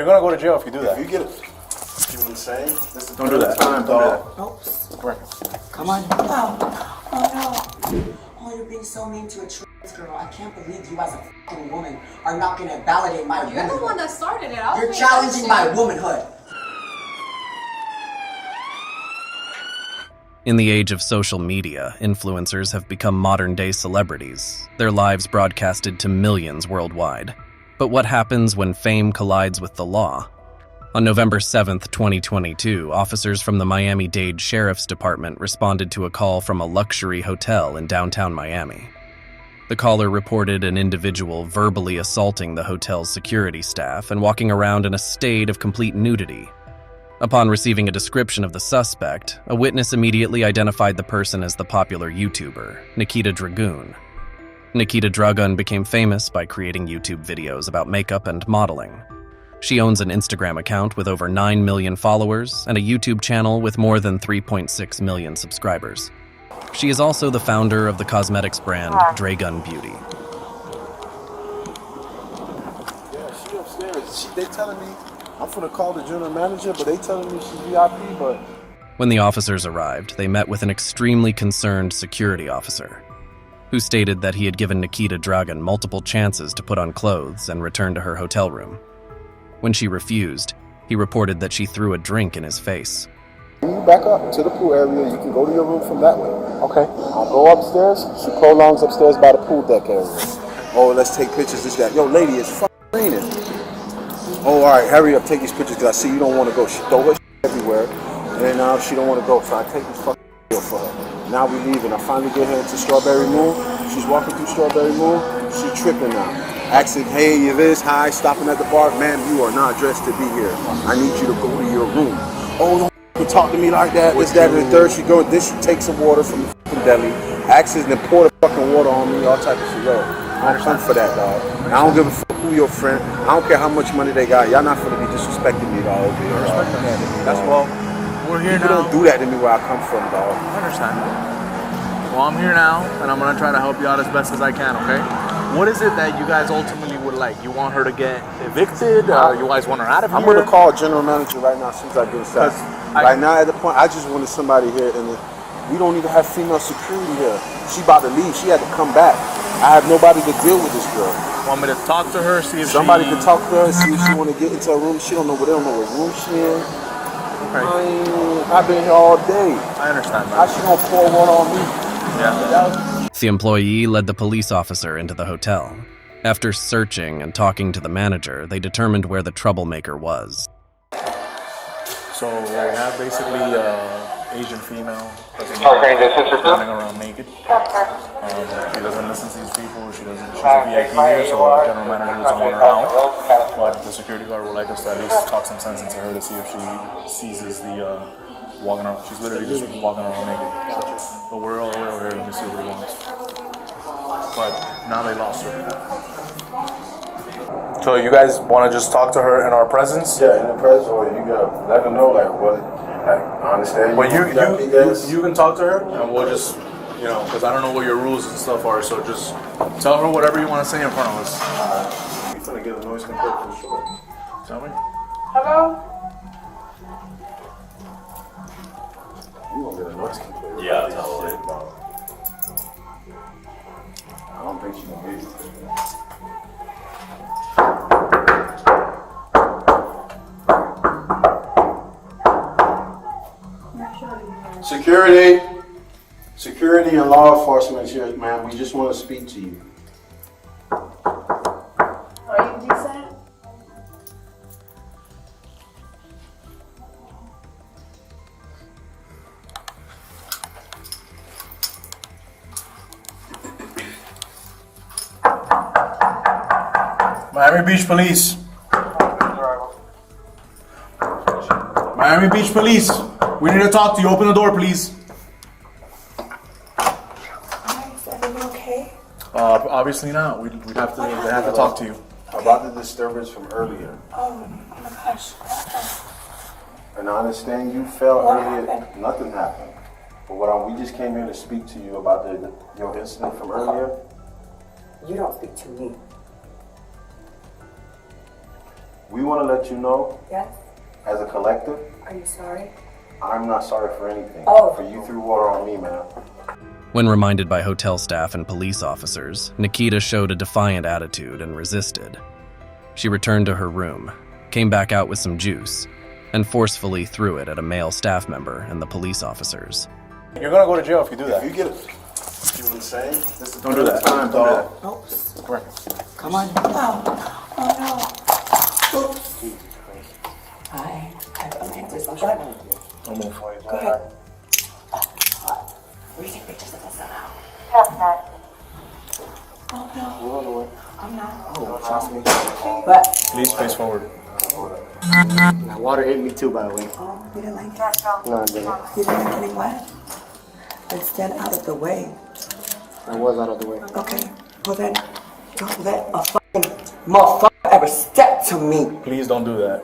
You're gonna go to jail if you do that. If you get it, you know what I'm saying? This is Don't do that. Time, dog. Come on. Oh no. Oh, you're being so mean to a trans girl. I can't believe you as a fucking woman are not gonna validate my womanhood. You're the one that started it. You're challenging my womanhood. In the age of social media, influencers have become modern-day celebrities, their lives broadcasted to millions worldwide. But what happens when fame collides with the law? On November 7th, 2022, officers from the Miami-Dade Sheriff's Department responded to a call from a luxury hotel in downtown Miami. The caller reported an individual verbally assaulting the hotel's security staff and walking around in a state of complete nudity. Upon receiving a description of the suspect, a witness immediately identified the person as the popular YouTuber, Nikita Dragun. Nikita Dragun became famous by creating YouTube videos about makeup and modeling. She owns an Instagram account with over 9 million followers and a YouTube channel with more than 3.6 million subscribers. She is also the founder of the cosmetics brand Dragun Beauty. Yeah, she upstairs. They telling me I'm gonna call the general manager, but they telling me she's VIP, but... When the officers arrived, they met with an extremely concerned security officer, who stated that he had given Nikita Dragun multiple chances to put on clothes and return to her hotel room. When she refused, he reported that she threw a drink in his face. You back up to the pool area, you can go to your room from that way. Okay. I'll go upstairs, she prolongs upstairs by the pool deck area. Oh, let's take pictures, this, that. Yo, lady, it's fucking raining. Oh, all right, hurry up, take these pictures, because I see you don't want to go. She throw her everywhere, and now she don't want to go, so I take this fucking deal for her. Now we leaving. I finally get her into Strawberry Moon. She's walking through Strawberry Moon. She tripping now. Asking, hey, you this, hi, stopping at the bar. Ma'am, you are not dressed to be here. I need you to go to your room. Oh, don't talk to me like that. This, that, and the third. She go, then she takes some water from the fucking deli. Asks and then pour the fucking water on me, all type of shit. Yo, I don't come for that, dog. I don't give a fuck who your friend. I don't care how much money they got. Y'all not gonna be disrespecting me, dog. That's well. We're here People now. don't do that to me where I come from, dog. I understand. Well, I'm here now, and I'm gonna try to help you out as best as I can. Okay? What is it that you guys ultimately would like? You want her to get evicted? You guys want her out of here? I'm gonna call general manager right now as soon as I get inside. Right now, at the point, I just wanted somebody here, and we don't even have female security here. She about to leave. She had to come back. I have nobody to deal with this girl. Want me to talk to her? See if somebody can talk to her, see if she want to get into a room. She don't know what they don't know what room she in. Okay. I've been here all day. I understand. How she gonna pour one on me? Yeah. The employee led the police officer into the hotel. After searching and talking to the manager, they determined where the troublemaker was. So we have basically Asian female running around naked. She doesn't listen to these people. She's a VIP here, so the general manager doesn't want her out. But the security guard would like us to at least talk some sense into her to see if she seizes the walking around. She's literally just walking around naked. But we're all the way over here. Let me see what he wants. But now they lost her. So you guys want to just talk to her in our presence? Yeah, in the presence, or you gotta let her know like what. Like, I understand. Well, you can talk to her, and we'll just, you know, because I don't know what your rules and stuff are. So just tell her whatever you want to say in front of us. You're gonna get a noise complaint for sure. Tell me. Hello? You gonna get a noise complaint? Yeah, tell her. I don't think she's gonna get it. Security and law enforcement here, ma'am. We just want to speak to you. Are you decent? Miami Beach Police. Miami Beach Police. We need to talk to you. Open the door, please. Is everything okay? Obviously not. They have to talk to you. About the disturbance from earlier. Oh my gosh. And I understand you felt What earlier. happened? Nothing happened. But we just came here to speak to you about your incident from earlier. You don't speak to me. We want to let you know, Yes? as a collective, Are you sorry? I'm not sorry for anything. Oh. For you threw water on me, man. When reminded by hotel staff and police officers, Nikita showed a defiant attitude and resisted. She returned to her room, came back out with some juice, and forcefully threw it at a male staff member and the police officers. You're gonna go to jail if you do that. You get it. See what I'm saying? This is Don't do that. time, Don't do dog. that. Oops. Come here. Come on. Oh no. Oops. Hi. I'm gonna do some shot. Don't move. Go ahead. We take pictures of us now. Oh no. I'm not. Oh, trust me. But Please face forward. That water hit me too, by the way. oh, you didn't like it. No, I didn't. You didn't like getting wet. Then stand out of the way. I was out of the way. Okay. Well then, don't let a fucking motherfucker ever step to me. Please don't do that.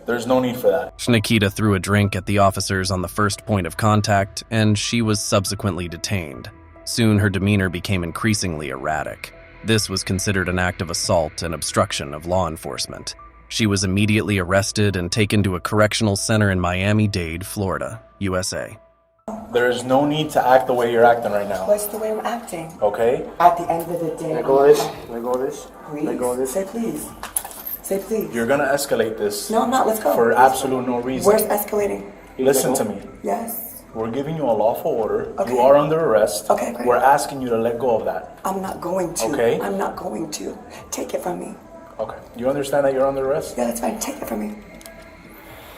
There's no need for that. Nikita threw a drink at the officers on the first point of contact, and she was subsequently detained. Soon her demeanor became increasingly erratic. This was considered an act of assault and obstruction of law enforcement. She was immediately arrested and taken to a correctional center in Miami-Dade, Florida, USA. There is no need to act the way you're acting right now. What's the way I'm acting? Okay? At the end of the day. Let go of this. Let go of this. Please. Let go of this. Say please. Say please. You're gonna escalate this No, I'm not. Let's go. for absolute no reason. Where's escalating? Listen to me. Yes. We're giving you a lawful order. Okay. You are under arrest. Okay, great. We're asking you to let go of that. I'm not going to. Okay. I'm not going to. Take it from me. Okay. You understand that you're under arrest? Yeah, that's fine. Take it from me.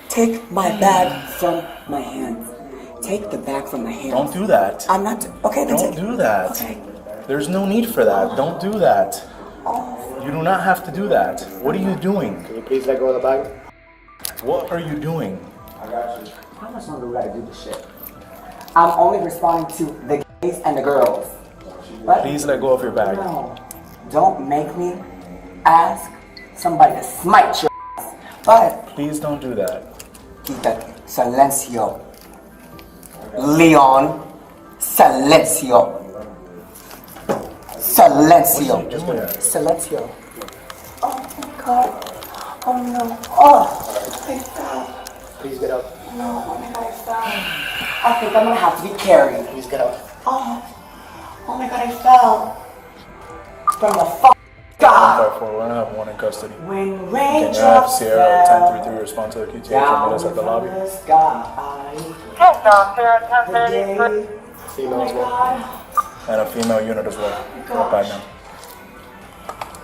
Take my bag from my hands. Take the bag from my hands. Don't do that. I'm not. Okay, then Don't take do that. Okay. There's no need for that. Don't do that. You do not have to do that. What are you doing? Can you please let go of the bag? What are you doing? I got you. How much longer would I do this shit? I'm only responding to the gays and the girls. What? Please let go of your bag. No. Don't make me ask somebody to smite your ass. But Please don't do that. keep it silencio. Leon, silencio. Silencio. What are you doing? Silencio. Oh my god. Oh no. Oh, I fell. Please get up. No, oh my god, I fell. I think I'm gonna have to be carried. Please get up. Oh my god, I fell. From the fuck God. 154, we're gonna have one in custody. When Can you have raindrops Sierra fell 1033 respond to the QTH and meet down us at the from lobby? the sky. Yes, no, Sierra The 1033. day, oh Female my as well. god. And a female unit as well. Right back now.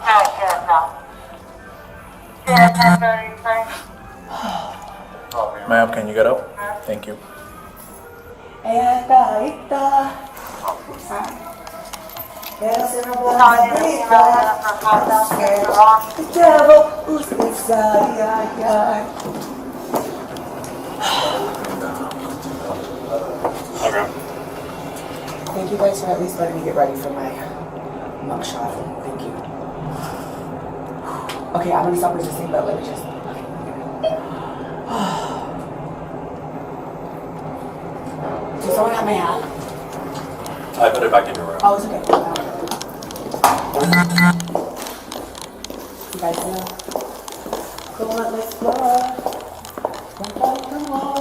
Yes, no. Sierra 1033. Ma'am, can you get up? Thank you. Sorry, the female has her phone downstairs. Wrong. The devil who's inside. Thank you guys for at least letting me get ready for my mugshot. Thank you. Okay, I'm gonna stop resisting, but let me just. Does someone have my hat? I put it back in your room. Oh, it's okay. You guys know? Come on, let's go. Come on.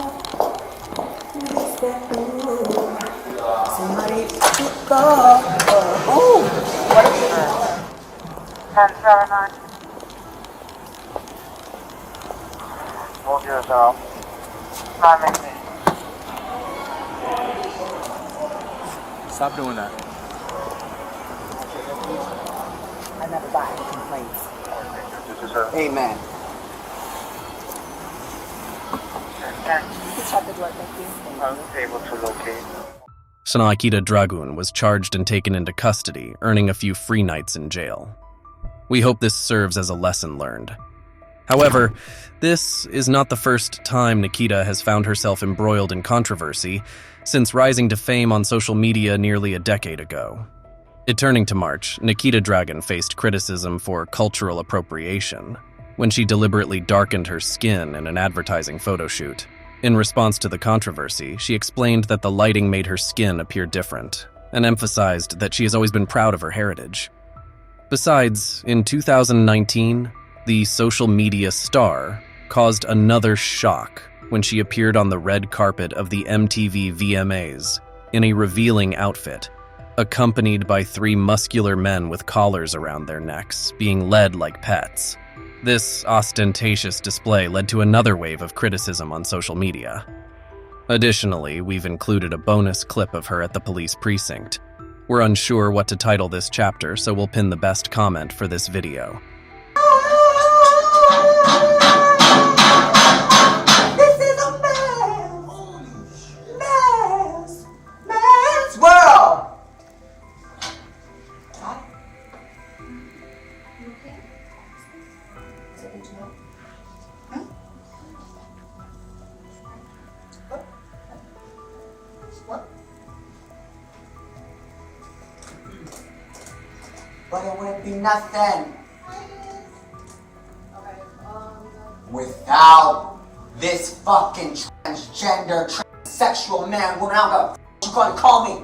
Let's get through. Somebody to go. Oh, what are you doing? 1079. Hold yourself. 918. Stop doing that. I never got any complaints. This is her. Amen. You can shut the door, thank you. I was able to locate. Sanakita Dragun was charged and taken into custody, earning a few free nights in jail. We hope this serves as a lesson learned. However, this is not the first time Nikita has found herself embroiled in controversy since rising to fame on social media nearly a decade ago. Turning to March, Nikita Dragun faced criticism for cultural appropriation when she deliberately darkened her skin in an advertising photo shoot. In response to the controversy, she explained that the lighting made her skin appear different and emphasized that she has always been proud of her heritage. Besides, in 2019, the social media star caused another shock when she appeared on the red carpet of the MTV VMAs in a revealing outfit, accompanied by 3 muscular men with collars around their necks, being led like pets. This ostentatious display led to another wave of criticism on social media. Additionally, we've included a bonus clip of her at the police precinct. We're unsure what to title this chapter, so we'll pin the best comment for this video. This is a man's world. But it wouldn't be nothing without this fucking transgender, transsexual man, woman. I don't know what you gonna call me.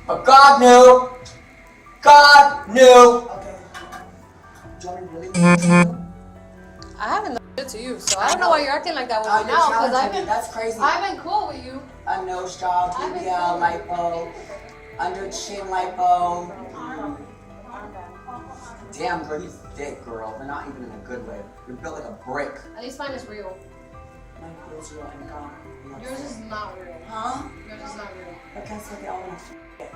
But God knew. God knew. Okay. Do you want me to really? I haven't done shit to you, so I don't know why you're acting like that with me you're now. Because challenging me. That's crazy. I've been cool with you. A nose job, BBL, lipo, under chin lipo. Damn, girl, you thick, girl. But not even in a good way. You're built like a brick. At least mine is real. Mine feels real and gone. Yours is not real. Huh? Yours is not real. But guess what? They all want to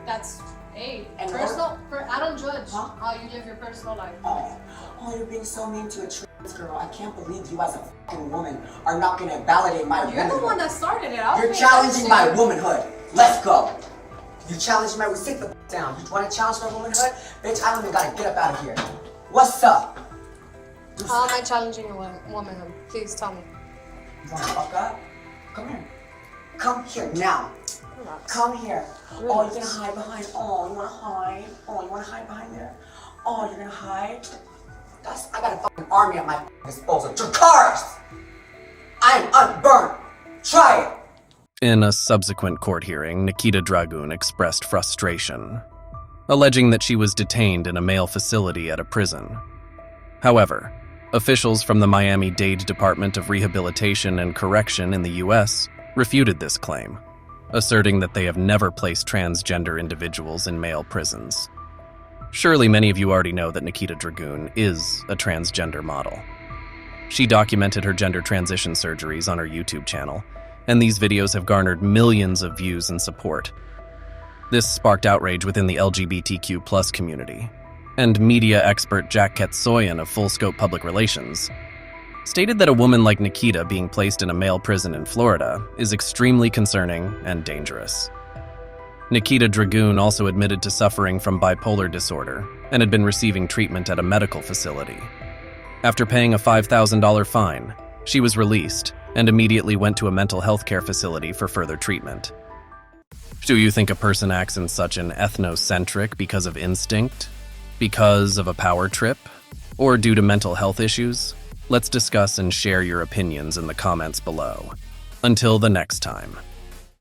That's, hey, And personal. I don't judge Huh? how you live your personal life. Oh, you're being so mean to a trans girl. I can't believe you as a fucking woman are not gonna validate my You're the womanhood. one that started it. I was You're paying challenging my attention. womanhood. Let's go. You challenge my sit the down. You wanna challenge my womanhood? Bitch, I don't even gotta get up out of here. What's up? How am I challenging your womanhood? Please tell me. You wanna fuck up? Come here. Come here now. Come here. Oh, you're gonna hide behind. Oh, you wanna hide? Oh, you wanna hide behind there? Oh, you're gonna hide? I got a fucking army at my disposal. Dracarys! I'm unburnt. Try it. In a subsequent court hearing, Nikita Dragun expressed frustration, alleging that she was detained in a male facility at a prison. However, officials from the Miami-Dade Department of Rehabilitation and Correction in the U.S. refuted this claim, asserting that they have never placed transgender individuals in male prisons. Surely many of you already know that Nikita Dragun is a transgender model. She documented her gender transition surgeries on her YouTube channel, and these videos have garnered millions of views and support. This sparked outrage within the LGBTQ+ community, and media expert Jack Ketsoyan of Full Scope Public Relations stated that a woman like Nikita being placed in a male prison in Florida is extremely concerning and dangerous. Nikita Dragun also admitted to suffering from bipolar disorder and had been receiving treatment at a medical facility. After paying a $5,000 fine, she was released and immediately went to a mental health care facility for further treatment. Do you think a person acts in such an ethnocentric because of instinct? Because of a power trip? Or due to mental health issues? Let's discuss and share your opinions in the comments below. Until the next time.